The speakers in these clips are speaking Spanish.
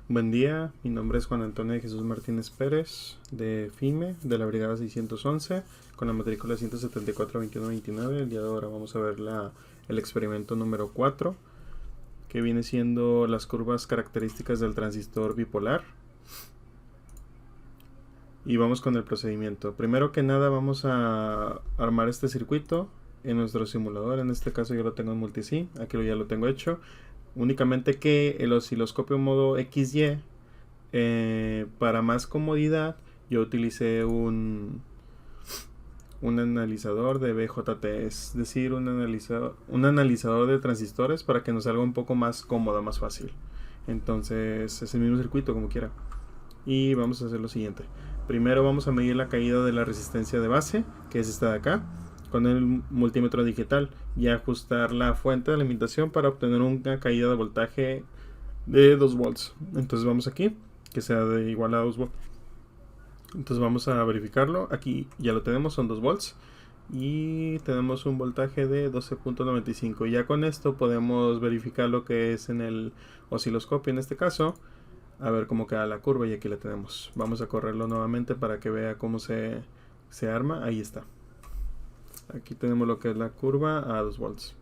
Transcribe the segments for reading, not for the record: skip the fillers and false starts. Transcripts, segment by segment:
Buen día, mi nombre es Juan Antonio de Jesús Martínez Pérez de FIME, de la Brigada 611, con la matrícula 174-2129. El día de ahora vamos a ver el experimento número 4, que viene siendo las curvas características del transistor bipolar. Y vamos con el procedimiento. Primero que nada vamos a armar este circuito en nuestro simulador. En este caso yo lo tengo en Multisim, aquí ya lo tengo hecho. Únicamente que el osciloscopio modo XY, para más comodidad, yo utilicé un analizador de BJT, es decir, un analizador de transistores para que nos salga un poco más cómodo, más fácil. Entonces es el mismo circuito como quiera. Y vamos a hacer lo siguiente. Primero vamos a medir la caída de la resistencia de base, que es esta de acá, con el multímetro digital, y ajustar la fuente de alimentación para obtener una caída de voltaje de 2 volts. Entonces vamos aquí, que sea de igual a 2 volts. Entonces vamos a verificarlo. Aquí ya lo tenemos, son 2 volts. Y tenemos un voltaje de 12.95. Ya con esto podemos verificar lo que es en el osciloscopio en este caso. A ver cómo queda la curva, y aquí la tenemos. Vamos a correrlo nuevamente para que vea cómo se arma. Ahí está. Aquí tenemos lo que es la curva a 2 volts.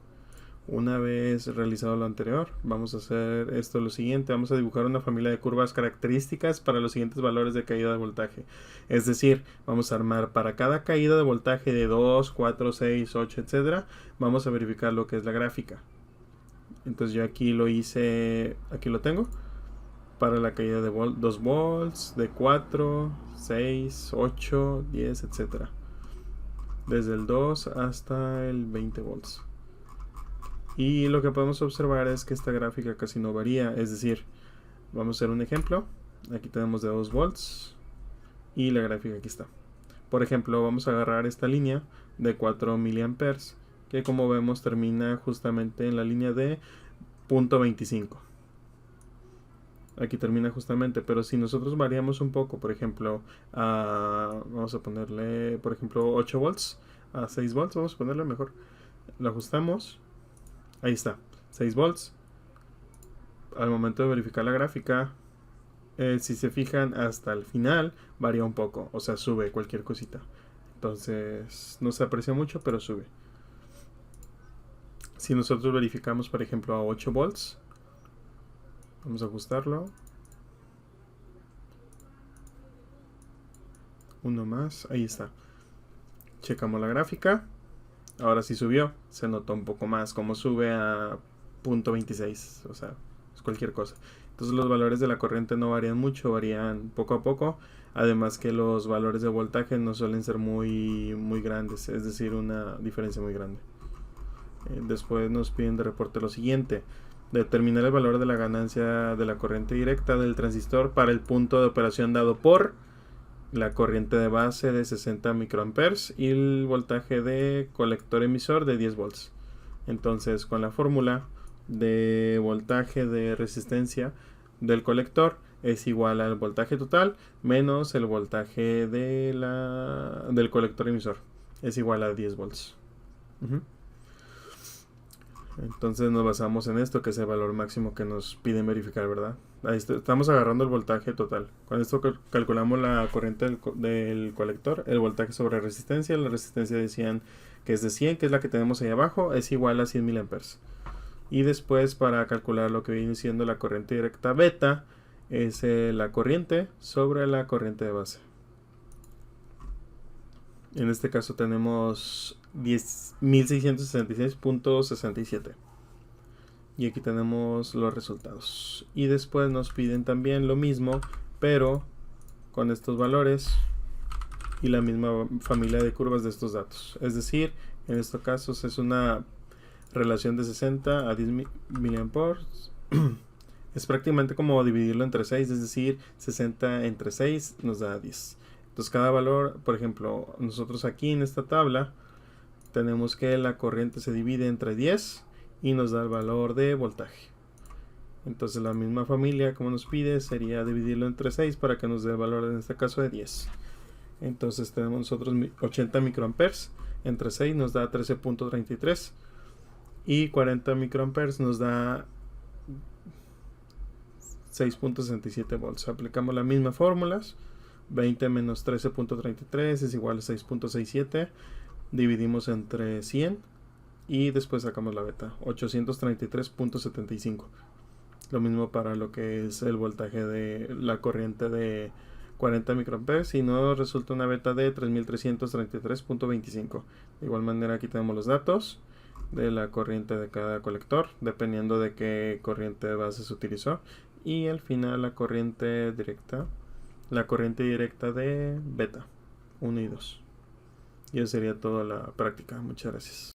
Una vez realizado lo anterior, vamos a hacer lo siguiente. Vamos a dibujar una familia de curvas características para los siguientes valores de caída de voltaje. Es decir, vamos a armar para cada caída de voltaje de 2, 4, 6, 8, etc. Vamos a verificar lo que es la gráfica. Entonces yo aquí lo hice, aquí lo tengo. Para la caída de 2 volts, de 4, 6, 8, 10, etc. Desde el 2 hasta el 20 volts. Y lo que podemos observar es que esta gráfica casi no varía. Es decir, vamos a hacer un ejemplo. Aquí tenemos de 2 volts y la gráfica aquí está. Por ejemplo, vamos a agarrar esta línea de 4 miliamperes, que como vemos termina justamente en la línea de 0.25. Aquí termina justamente, pero si nosotros variamos un poco, por ejemplo, vamos a ponerle, por ejemplo, 8 volts a 6 volts, vamos a ponerle mejor. Lo ajustamos. Ahí está, 6 volts. Al momento de verificar la gráfica, si se fijan hasta el final, varía un poco, o sea, sube cualquier cosita. Entonces, no se aprecia mucho, pero sube. Si nosotros verificamos, por ejemplo, a 8 volts, vamos a ajustarlo. Uno más, ahí está. Checamos la gráfica. Ahora sí subió, se notó un poco más como sube a 0.26, o sea, es cualquier cosa. Entonces los valores de la corriente no varían mucho, varían poco a poco. Además que los valores de voltaje no suelen ser muy grandes, es decir, una diferencia muy grande. Después nos piden de reporte lo siguiente: determinar el valor de la ganancia de la corriente directa del transistor para el punto de operación dado por la corriente de base de 60 microamperes y el voltaje de colector emisor de 10 volts. Entonces, con la fórmula de voltaje de resistencia del colector es igual al voltaje total menos el voltaje del colector emisor, es igual a 10 volts. Entonces nos basamos en esto, que es el valor máximo que nos piden verificar, ¿verdad? Ahí estamos agarrando el voltaje total. Con esto calculamos la corriente del colector, el voltaje sobre resistencia. La resistencia decían que es de 100, que es la que tenemos ahí abajo, es igual a 100 miliamperes. Y después, para calcular lo que viene siendo la corriente directa beta, es la corriente sobre la corriente de base. En este caso tenemos 1666.67. Y aquí tenemos los resultados. Y después nos piden también lo mismo, pero con estos valores y la misma familia de curvas de estos datos. Es decir, en estos casos es una relación de 60 a 10 miliamperes. Es prácticamente como dividirlo entre 6, es decir, 60 entre 6 nos da 10. Entonces cada valor, por ejemplo, nosotros aquí en esta tabla tenemos que la corriente se divide entre 10 y nos da el valor de voltaje. Entonces la misma familia, como nos pide, sería dividirlo entre 6 para que nos dé el valor, en este caso, de 10. Entonces tenemos nosotros 80 microamperes entre 6 nos da 13.33 y 40 microamperes nos da 6.67 volts. Aplicamos las mismas fórmulas. 20 menos 13.33 es igual a 6.67. Dividimos entre 100 y después sacamos la beta, 833.75. Lo mismo para lo que es el voltaje de la corriente de 40 microamperes y nos resulta una beta de 3333.25. De igual manera aquí tenemos los datos de la corriente de cada colector, dependiendo de qué corriente de base se utilizó. Y al final la corriente directa de beta 1 y 2. Y eso sería toda la práctica. Muchas gracias.